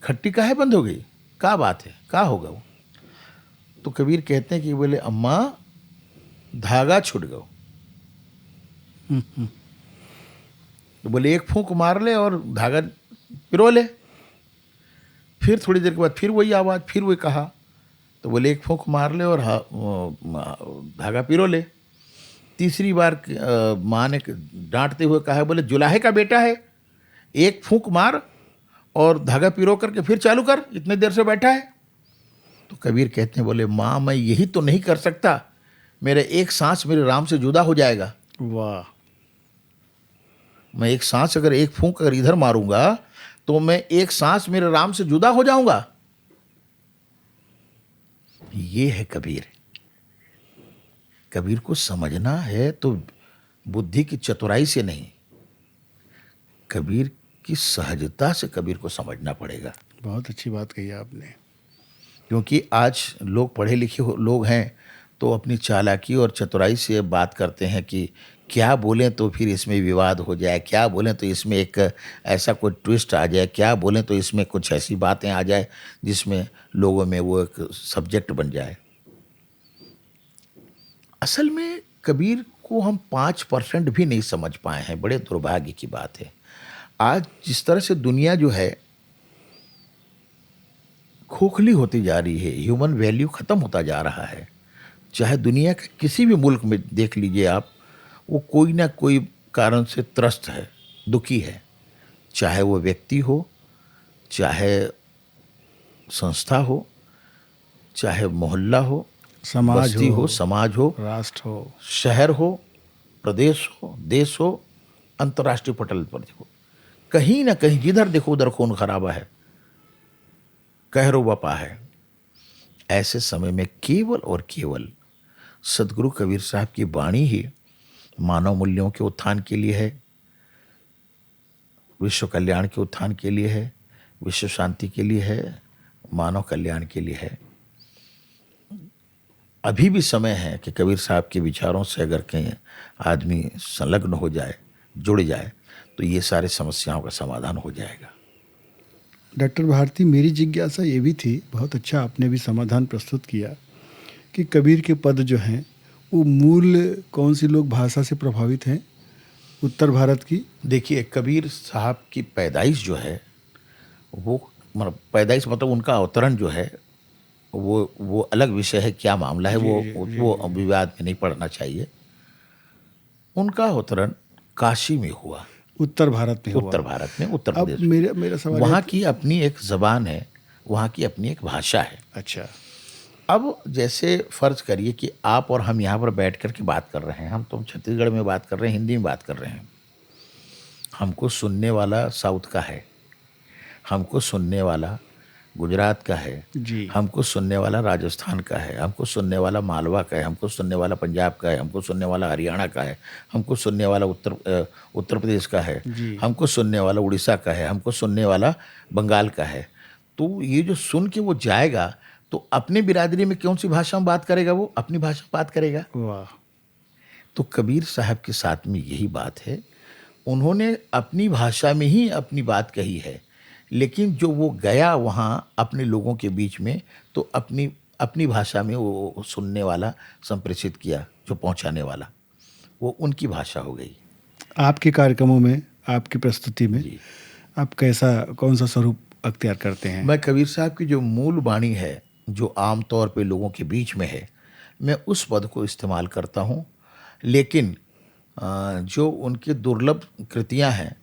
खट्टी काहे बंद हो गई, क्या बात है, क्या होगा वो? तो कबीर कहते हैं कि बोले अम्मा धागा छूट गयो। तो बोले एक फूंक मार ले और धागा पिरो ले। फिर थोड़ी देर के बाद फिर वही आवाज़, फिर वही कहा। तो बोले एक फूंक मार ले और धागा पिरो ले। तीसरी बार माँ ने डांटते हुए कहा, बोले जुलाहे का बेटा है, एक फूंक मार और धागा पिरो करके फिर चालू कर, इतने देर से बैठा है। तो कबीर कहते हैं, बोले माँ मैं यही तो नहीं कर सकता, मेरे एक सांस मेरे राम से जुदा हो जाएगा। वाह। मैं एक सांस अगर एक फूंक अगर इधर मारूंगा तो मैं एक सांस मेरे राम से जुदा हो जाऊंगा। ये है कबीर। कबीर को समझना है तो बुद्धि की चतुराई से नहीं, कबीर की सहजता से कबीर को समझना पड़ेगा। बहुत अच्छी बात कही आपने। क्योंकि आज लोग पढ़े लिखे लोग हैं तो अपनी चालाकी और चतुराई से बात करते हैं कि क्या बोलें तो फिर इसमें विवाद हो जाए, क्या बोलें तो इसमें एक ऐसा कोई ट्विस्ट आ जाए, क्या बोलें तो इसमें कुछ ऐसी बातें आ जाए जिसमें लोगों में वो एक सब्जेक्ट बन जाए। असल में कबीर को हम 5% भी नहीं समझ पाए हैं, बड़े दुर्भाग्य की बात है। आज जिस तरह से दुनिया जो है खोखली होती जा रही है, ह्यूमन वैल्यू खत्म होता जा रहा है। चाहे दुनिया के किसी भी मुल्क में देख लीजिए आप, वो कोई ना कोई कारण से त्रस्त है, दुखी है। चाहे वो व्यक्ति हो, चाहे संस्था हो, चाहे मोहल्ला हो, समाज बस्ती हो, हो, समाज हो, राष्ट्र हो, शहर हो, प्रदेश हो, देश हो, अंतर्राष्ट्रीय पटल पर देखो, कहीं ना कहीं जिधर देखो उधर खून खराबा है, कहरो बपा है। ऐसे समय में केवल और केवल सदगुरु कबीर साहब की वाणी ही मानव मूल्यों के उत्थान के लिए है, विश्व कल्याण के उत्थान के लिए है, विश्व शांति के लिए है, मानव कल्याण के लिए है। अभी भी समय है कि कबीर साहब के विचारों से अगर कहीं आदमी संलग्न हो जाए, जुड़ जाए, तो ये सारे समस्याओं का समाधान हो जाएगा। डॉक्टर भारती, मेरी जिज्ञासा ये भी थी, बहुत अच्छा आपने भी समाधान प्रस्तुत किया, कि कबीर के पद जो हैं वो मूल कौन सी लोग भाषा से प्रभावित हैं उत्तर भारत की? देखिए, कबीर साहब की पैदाइश जो है वो मतलब पैदाइश मतलब उनका अवतरण जो है वो अलग विषय है, क्या मामला है वो विवाद में नहीं पड़ना चाहिए। उनका अवतरण काशी में हुआ, उत्तर भारत में हुआ। उत्तर भारत में, उत्तर अब प्रदेश में। मेरा सवाल वहाँ की अपनी एक ज़बान है, वहाँ की अपनी एक भाषा है। अच्छा, अब जैसे फर्ज करिए कि आप और हम यहाँ पर बैठ कर के बात कर रहे हैं, हम तो छत्तीसगढ़ में बात कर रहे हैं, हिंदी में बात कर रहे हैं। हमको सुनने वाला साउथ का है, हमको सुनने वाला गुजरात का है, जी, हमको सुनने वाला राजस्थान का है, हमको सुनने वाला मालवा का है, हमको सुनने वाला पंजाब का है, हमको सुनने वाला हरियाणा का है, हमको सुनने वाला उत्तर प्रदेश का है, जी। हमको सुनने वाला उड़ीसा का है, हमको सुनने वाला बंगाल का है। तो ये जो सुन के वो जाएगा तो अपने बिरादरी में कौन सी भाषा में बात करेगा, वो अपनी भाषा में बात करेगा। वाह, तो कबीर साहब के साथ में यही बात है, उन्होंने अपनी भाषा में ही अपनी बात कही है, लेकिन जो वो गया वहाँ अपने लोगों के बीच में तो अपनी अपनी भाषा में वो सुनने वाला संप्रेषित किया, जो पहुँचाने वाला वो उनकी भाषा हो गई। आपके कार्यक्रमों में, आपकी प्रस्तुति में जी। आप कौन सा स्वरूप अख्तियार करते हैं? मैं कबीर साहब की जो मूल वाणी है, जो आम तौर पे लोगों के बीच में है, मैं उस पद को इस्तेमाल करता हूँ। लेकिन जो उनकी दुर्लभ कृतियाँ हैं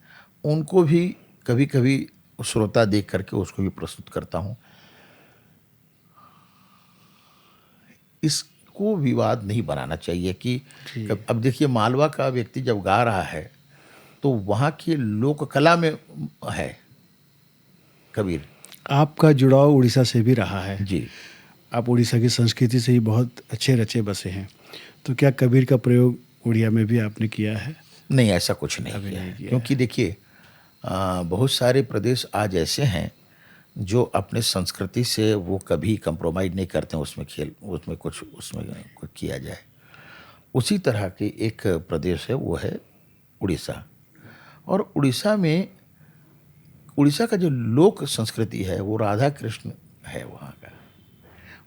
उनको भी कभी कभी श्रोता देख करके उसको भी प्रस्तुत करता हूँ। इसको विवाद नहीं बनाना चाहिए कि जी। अब देखिए, मालवा का व्यक्ति जब गा रहा है तो वहाँ की लोक कला में है कबीर। आपका जुड़ाव उड़ीसा से भी रहा है। जी। आप उड़ीसा की संस्कृति से ही बहुत अच्छे रचे बसे हैं, तो क्या कबीर का प्रयोग उड़िया में भी आपने किया है? नहीं, ऐसा कुछ नहीं अभी किया नहीं है। किया क्योंकि देखिए, बहुत सारे प्रदेश आज ऐसे हैं जो अपने संस्कृति से वो कभी कंप्रोमाइज़ नहीं करते हैं, उसमें कुछ किया जाए। उसी तरह के एक प्रदेश है, वो है उड़ीसा। और उड़ीसा का जो लोक संस्कृति है वो राधा कृष्ण है वहाँ का,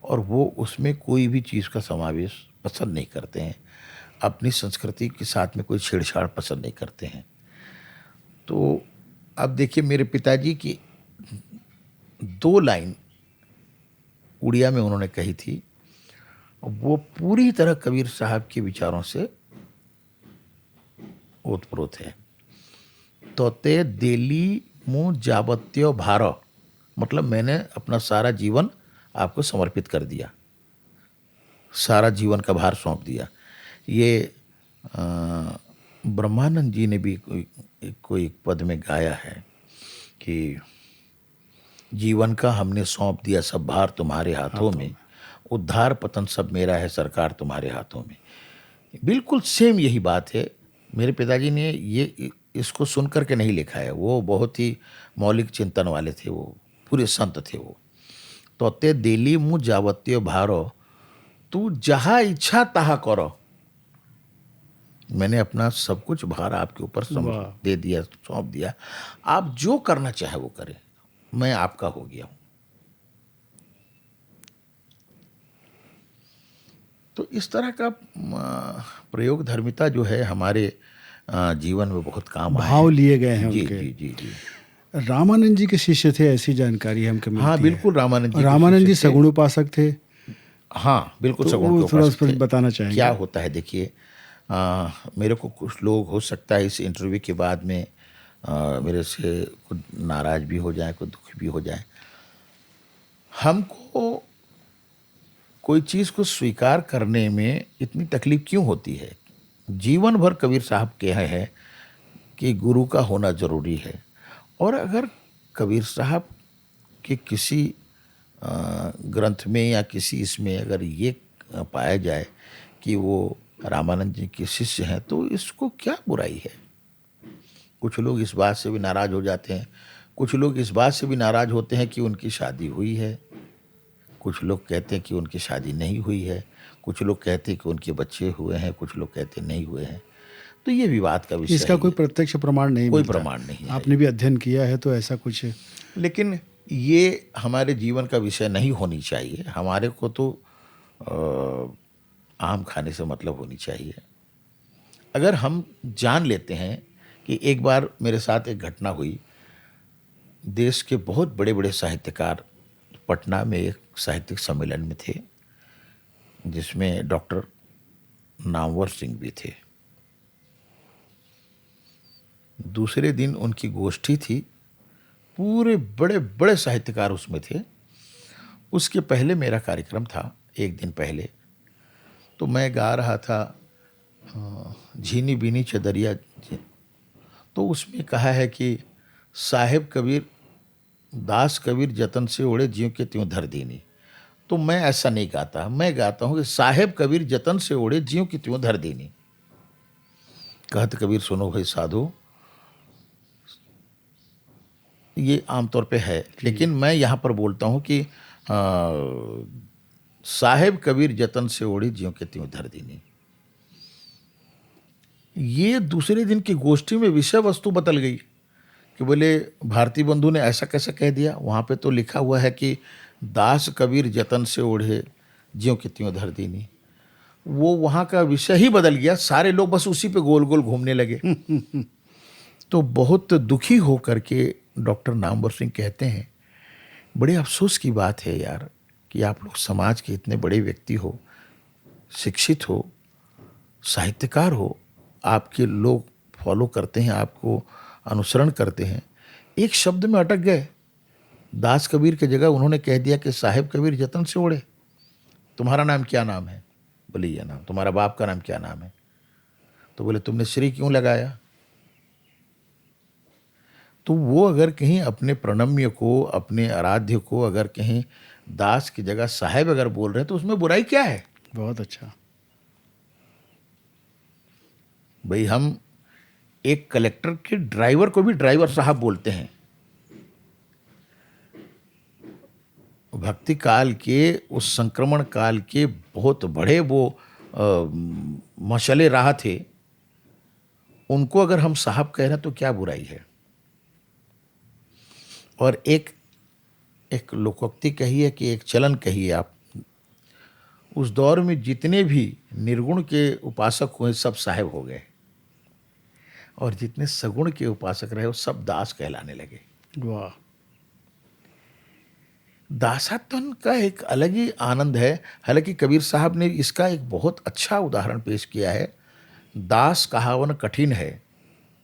और वो उसमें कोई भी चीज़ का समावेश पसंद नहीं करते हैं, अपनी संस्कृति के साथ में कोई छेड़छाड़ पसंद नहीं करते हैं। तो अब देखिए, मेरे पिताजी की 2 लाइन उड़िया में उन्होंने कही थी, वो पूरी तरह कबीर साहब के विचारों से ओतप्रोत है। तोते देली मुँह जाबत्यो भारो, मतलब मैंने अपना सारा जीवन आपको समर्पित कर दिया, सारा जीवन का भार सौंप दिया। ये ब्रह्मानंद जी ने भी कोई पद में गाया है कि जीवन का हमने सौंप दिया सब भार तुम्हारे हाथों में, उद्धार पतन सब मेरा है सरकार तुम्हारे हाथों में। बिल्कुल सेम यही बात है। मेरे पिताजी ने ये इसको सुन कर के नहीं लिखा है, वो बहुत ही मौलिक चिंतन वाले थे, वो पूरे संत थे वो। तोते दिली मुँह जावत्य भारो, तू जहाँ इच्छा तहा करो। मैंने अपना सब कुछ भार आपके ऊपर दे दिया, सौंप दिया, आप जो करना चाहे वो करें, मैं आपका हो गया हूं। तो इस तरह का प्रयोग धर्मिता जो है हमारे जीवन में बहुत काम आए भाव लिए गए हैं जी, उनके। जी जी जी। रामानंद जी के शिष्य थे, ऐसी जानकारी हमको मिलती हाँ है। बिल्कुल, रामानंद जी के रामानंद जी शिष्य थे। सगुण उपासक थे। हाँ बिल्कुल, तो सगुण वो के थोड़ा उस उपासक पर थे। बताना चाहेंगे। क्या होता है देखिए, मेरे को कुछ लोग हो सकता है इस इंटरव्यू के बाद में मेरे से कुछ नाराज भी हो जाए, कुछ दुखी भी हो जाए। हमको कोई चीज़ को स्वीकार करने में इतनी तकलीफ क्यों होती है? जीवन भर कबीर साहब कहे हैं कि गुरु का होना जरूरी है, और अगर कबीर साहब के किसी ग्रंथ में या किसी इसमें अगर ये पाया जाए कि वो रामानंद जी के शिष्य हैं, तो इसको क्या बुराई है? कुछ लोग इस बात से भी नाराज हो जाते हैं, कुछ लोग इस बात से भी नाराज होते हैं कि उनकी शादी हुई है, कुछ लोग कहते हैं कि उनकी शादी नहीं हुई है, कुछ लोग कहते हैं कि उनके बच्चे हुए हैं, कुछ लोग कहते हैं नहीं हुए हैं। तो ये विवाद का विषय इसका है, कोई प्रत्यक्ष प्रमाण नहीं कोई मिलता। प्रमाण नहीं है। आपने भी अध्ययन किया है तो ऐसा कुछ है। लेकिन ये हमारे जीवन का विषय नहीं होनी चाहिए। हमारे को तो आम खाने से मतलब होनी चाहिए। अगर हम जान लेते हैं कि एक बार मेरे साथ एक घटना हुई, देश के बहुत बड़े बड़े साहित्यकार पटना में एक साहित्यिक सम्मेलन में थे, जिसमें डॉक्टर नामवर सिंह भी थे। दूसरे दिन उनकी गोष्ठी थी, पूरे बड़े बड़े साहित्यकार उसमें थे। उसके पहले मेरा कार्यक्रम था, एक दिन पहले। तो मैं गा रहा था झीनी बीनी चदरिया। तो उसमें कहा है कि साहेब कबीर दास कबीर जतन से ओढ़े ज्यों के त्यों धर दीनी। तो मैं ऐसा नहीं गाता, मैं गाता हूँ कि साहेब कबीर जतन से ओढ़े ज्यों की त्यों धर दीनी। कहत कबीर सुनो भाई साधु, ये आमतौर पे है, लेकिन मैं यहाँ पर बोलता हूँ कि साहेब कबीर जतन से ओढ़ी ज्यों के त्यों धर दीनी। ये दूसरे दिन की गोष्ठी में विषय वस्तु बदल गई कि बोले भारती बंधु ने ऐसा कैसे कह दिया, वहाँ पे तो लिखा हुआ है कि दास कबीर जतन से ओढ़े ज्यों के त्यों धर दीनी। वो वहाँ का विषय ही बदल गया, सारे लोग बस उसी पे गोल गोल घूमने लगे। तो बहुत दुखी हो करके डॉक्टर नामवर सिंह कहते हैं, बड़े अफसोस की बात है यार कि आप लोग समाज के इतने बड़े व्यक्ति हो, शिक्षित हो, साहित्यकार हो, आपके लोग फॉलो करते हैं, आपको अनुसरण करते हैं, एक शब्द में अटक गए। दास कबीर की जगह उन्होंने कह दिया कि साहेब कबीर जतन से ओढ़े। तुम्हारा नाम क्या नाम है? बोले ये नाम। तुम्हारा बाप का नाम क्या नाम है? तो बोले तुमने श्री क्यों लगाया? तो वो अगर कहीं अपने प्रणम्य को, अपने आराध्य को अगर कहीं दास की जगह साहेब अगर बोल रहे हैं तो उसमें बुराई क्या है? बहुत अच्छा। भाई हम एक कलेक्टर के ड्राइवर को भी ड्राइवर साहब बोलते हैं। भक्ति काल के, उस संक्रमण काल के बहुत बड़े वो मशाले राह थे, उनको अगर हम साहब कह रहे हैं तो क्या बुराई है? और एक लोकोक्ति कहिए कि एक चलन कहिए आप, उस दौर में जितने भी निर्गुण के उपासक हुए सब साहेब हो गए, और जितने सगुण के उपासक रहे वो सब दास कहलाने लगे। वाह। दासातन का एक अलग ही आनंद है। हालांकि कबीर साहब ने इसका एक बहुत अच्छा उदाहरण पेश किया है। दास कहावन कठिन है,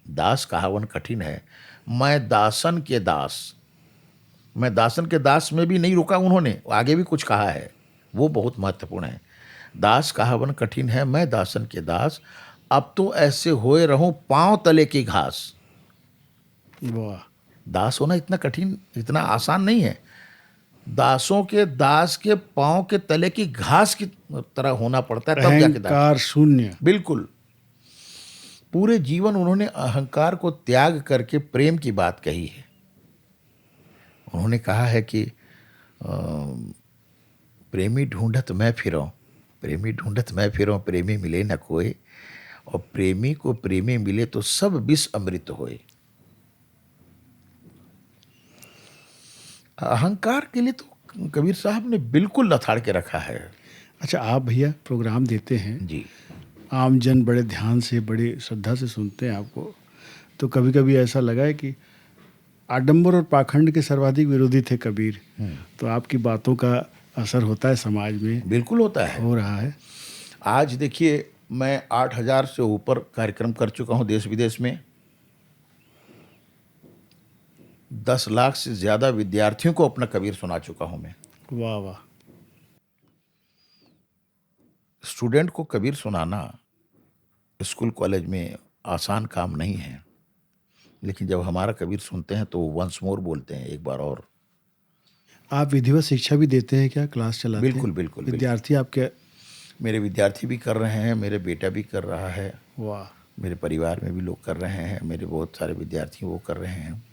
दास कहावन कठिन है, मैं दासन के दास। मैं दासन के दास में भी नहीं रुका उन्होंने, आगे भी कुछ कहा है, वो बहुत महत्वपूर्ण है। दास कहावन कठिन है, मैं दासन के दास, अब तो ऐसे होए रहूं पांव तले की घास। वाह। दास होना इतना कठिन, इतना आसान नहीं है। दासों के दास के पांव के तले की घास की तरह होना पड़ता है, तब जाके दास। अहंकार शून्य। बिल्कुल। पूरे जीवन उन्होंने अहंकार को त्याग करके प्रेम की बात कही है। उन्होंने कहा है कि प्रेमी ढूंढत मैं फिरऊं, प्रेमी ढूंढत मैं फिरऊं, प्रेमी मिले न कोई, और प्रेमी को प्रेमी मिले तो सब विष अमृत होए। अहंकार के लिए तो कबीर साहब ने बिल्कुल लथाड़ के रखा है। अच्छा, आप भैया प्रोग्राम देते हैं, जी। आम जन बड़े ध्यान से, बड़े श्रद्धा से सुनते हैं आपको, तो कभी कभी ऐसा लगा है कि आडंबर और पाखंड के सर्वाधिक विरोधी थे कबीर, तो आपकी बातों का असर होता है समाज में? बिल्कुल होता है। हो रहा है। आज देखिए, मैं 8,000 से ऊपर कार्यक्रम कर चुका हूं देश विदेश में। 10 लाख से ज्यादा विद्यार्थियों को अपना कबीर सुना चुका हूं मैं। वाह वाह। स्टूडेंट को कबीर सुनाना स्कूल कॉलेज में आसान काम नहीं है, लेकिन जब हमारा कबीर सुनते हैं तो वंस मोर बोलते हैं, एक बार और। आप विधिवत शिक्षा भी देते हैं क्या? क्लास चलाते हैं? बिल्कुल बिल्कुल। विद्यार्थी आपके? मेरे विद्यार्थी भी कर रहे हैं, मेरे बेटा भी कर रहा है, वाह। मेरे परिवार में भी लोग कर रहे हैं, मेरे बहुत सारे विद्यार्थी वो कर रहे हैं।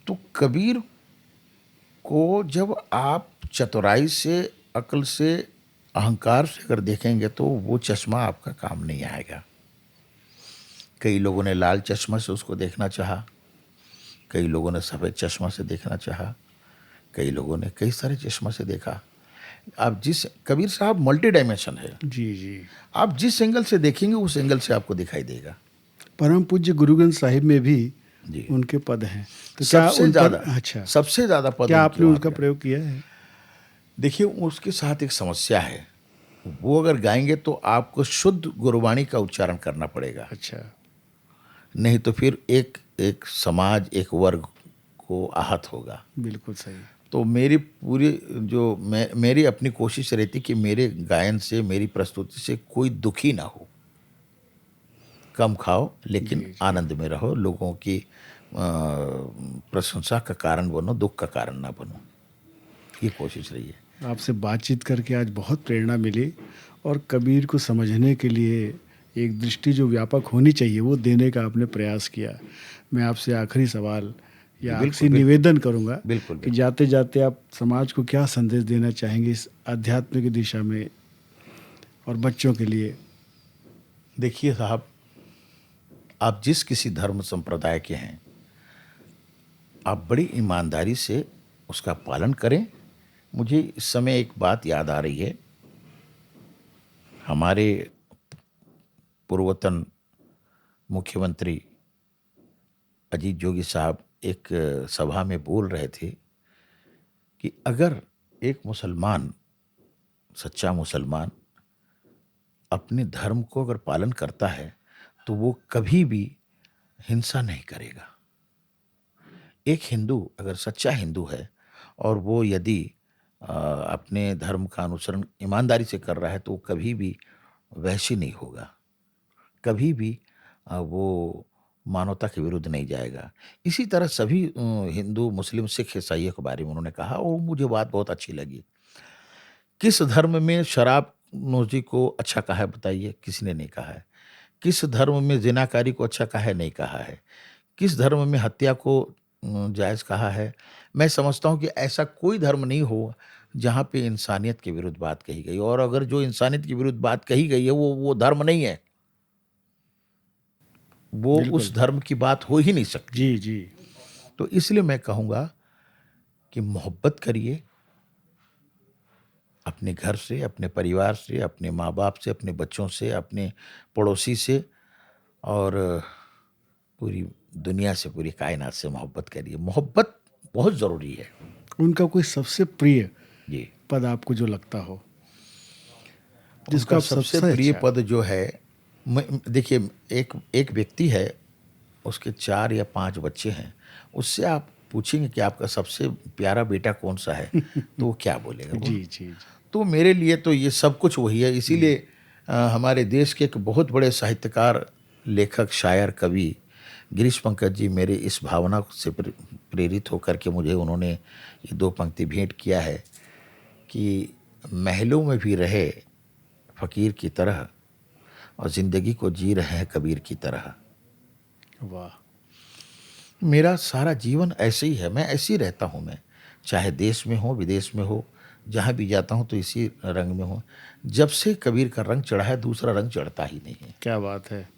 तो कबीर को जब आप चतुराई से, अक्ल से, अहंकार से अगर देखेंगे तो वो चश्मा आपका काम नहीं आएगा। कई लोगों ने लाल चश्मा से उसको देखना चाहा, कई लोगों ने सफ़ेद चश्मा से देखना चाहा, कई लोगों ने कई सारे चश्मा से देखा। आप जिस, कबीर साहब मल्टी डायमेंशन है। जी जी। आप जिस एंगल से देखेंगे उस एंगल से आपको दिखाई देगा। परम पूज्य गुरु ग्रंथ साहिब में भी जी। उनके पद हैं, तो क्या सबसे उन ज़्यादा, अच्छा, सबसे ज़्यादा पद क्या उनके आपने वहाँ उसका पे। प्रयोग किया है? देखिए, उसके साथ एक समस्या है। वो अगर गाएंगे तो आपको शुद्ध गुरुवाणी का उच्चारण करना पड़ेगा, अच्छा। नहीं तो फिर एक एक समाज, एक वर्ग को आहत होगा। बिल्कुल सही। तो मेरी पूरी जो मेरी अपनी कोशिश रहती कि मेरे गायन से, मेरी प्रस्तुति से कोई दुखी ना हो। कम खाओ लेकिन जी, जी। आनंद में रहो, लोगों की प्रशंसा का कारण बनो, दुख का कारण ना बनो। ये कोशिश रही है। आपसे बातचीत करके आज बहुत प्रेरणा मिली, और कबीर को समझने के लिए एक दृष्टि जो व्यापक होनी चाहिए वो देने का आपने प्रयास किया। मैं आपसे आखिरी सवाल या बिल्कुल, आखिरी बिल्कुल। निवेदन करूंगा बिल्कुल, कि बिल्कुल। जाते जाते आप समाज को क्या संदेश देना चाहेंगे इस अध्यात्म की दिशा में और बच्चों के लिए? देखिए साहब, आप जिस किसी धर्म संप्रदाय के हैं, आप बड़ी ईमानदारी से उसका पालन करें। मुझे इस समय एक बात याद आ रही है। हमारे पूर्वतन मुख्यमंत्री अजीत जोगी साहब एक सभा में बोल रहे थे कि अगर एक मुसलमान, सच्चा मुसलमान अपने धर्म को अगर पालन करता है तो वो कभी भी हिंसा नहीं करेगा। एक हिंदू अगर सच्चा हिंदू है और वो यदि अपने धर्म का अनुसरण ईमानदारी से कर रहा है तो वो कभी भी वैशी नहीं होगा, कभी भी वो मानवता के विरुद्ध नहीं जाएगा। इसी तरह सभी हिंदू, मुस्लिम, सिख, ईसाइयों के बारे में उन्होंने कहा और मुझे बात बहुत अच्छी लगी। किस धर्म में शराब नोशी को अच्छा कहा है बताइए? किसी ने नहीं कहा है। किस धर्म में ज़िनाकारी को अच्छा कहा है? नहीं कहा है। किस धर्म में हत्या को जायज़ कहा है? मैं समझता हूँ कि ऐसा कोई धर्म नहीं हो जहाँ पे इंसानियत के विरुद्ध बात कही गई, और अगर जो इंसानियत के विरुद्ध बात कही गई है वो धर्म नहीं है। वो बिल्कुल। उस धर्म की बात हो ही नहीं सकती। जी जी। तो इसलिए मैं कहूँगा कि मोहब्बत करिए अपने घर से, अपने परिवार से, अपने माँ-बाप से, अपने बच्चों से, अपने पड़ोसी से, और पूरी दुनिया से, पूरी कायनात से मोहब्बत करिए। मोहब्बत बहुत ज़रूरी है। उनका कोई सबसे प्रिय जी। पद आपको जो लगता हो, जिसको उनका आप सबसे सबसे प्रिय अच्छा? पद जो है, देखिए, एक एक व्यक्ति है, उसके 4 या 5 बच्चे हैं। उससे आप पूछेंगे कि आपका सबसे प्यारा बेटा कौन-सा है? तो वो क्या बोलेगा? जी जी जी। तो मेरे लिए तो ये सब कुछ वही है। इसीलिए हमारे देश के एक बहुत बड़े साहित्यकार, लेखक, शायर, कवि गिरीश पंकज जी मेरे इस भावना से प्रेरित होकर के मुझे उन्होंने ये 2 पंक्ति भेंट किया है कि महलों में भी रहे फ़कीर की तरह और ज़िंदगी को जी रहे हैं कबीर की तरह। वाह। मेरा सारा जीवन ऐसे ही है, मैं ऐसे ही रहता हूँ। मैं चाहे देश में हो विदेश में हो, जहाँ भी जाता हूँ तो इसी रंग में हूँ। जब से कबीर का रंग चढ़ा है दूसरा रंग चढ़ता ही नहीं है। क्या बात है।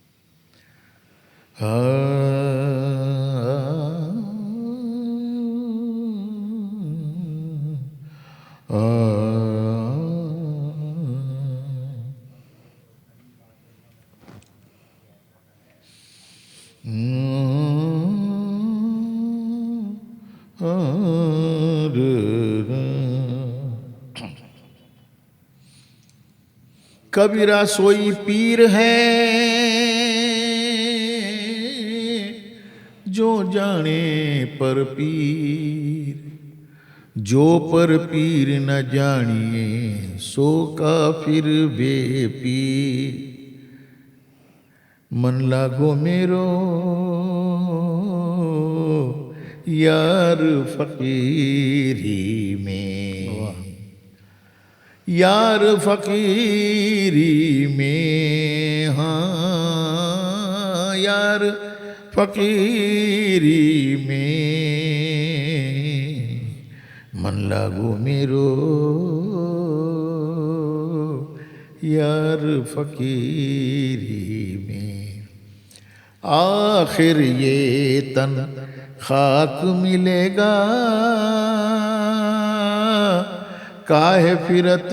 कबीरा सोई पीर है जो जाने पर पीर, जो पर पीर न जानिए सो काफिर बेपीर। मन लागो मेरो यार फकीरी में, यार फकीरी में, हाँ यार फकीरी में मन लागो मेरो यार फकीरी में। आखिर ये तन खाक मिलेगा काहे फिरत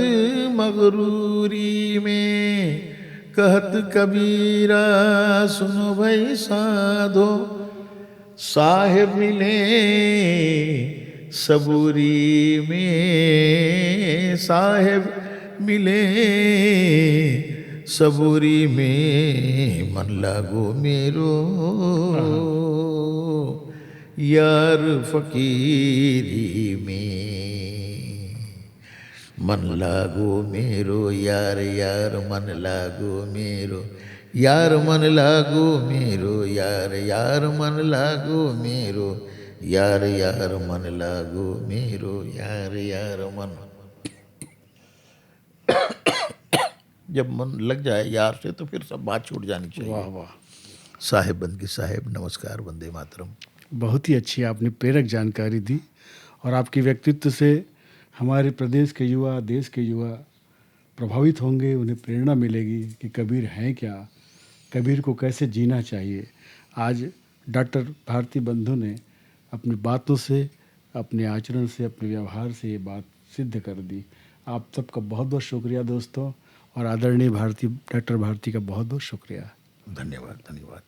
मगरूरी में। कहत कबीरा सुनो भाई साधो साहेब मिले सबूरी में, साहेब मिले सबूरी में मन लागो मेरो यार फकीरी में। मन लागो मेरो यार यार मन लागो मेरो यार मन लागो मेरो यार यार मन लागो मेरो यार यार मन लागो मेरो यार यार मन। जब मन लग जाए यार से तो फिर सब बात छूट जानी चाहिए। वाह वाह। साहेब बंदगी साहेब, नमस्कार, वंदे मातरम। बहुत ही अच्छी आपने प्रेरक जानकारी दी और आपके व्यक्तित्व से हमारे प्रदेश के युवा, देश के युवा प्रभावित होंगे, उन्हें प्रेरणा मिलेगी कि कबीर हैं क्या, कबीर को कैसे जीना चाहिए। आज डॉक्टर भारती बंधु ने अपनी बातों से, अपने आचरण से, अपने व्यवहार से ये बात सिद्ध कर दी। आप सबका बहुत बहुत शुक्रिया दोस्तों, और आदरणीय डॉक्टर भारती का बहुत बहुत शुक्रिया। धन्यवाद धन्यवाद।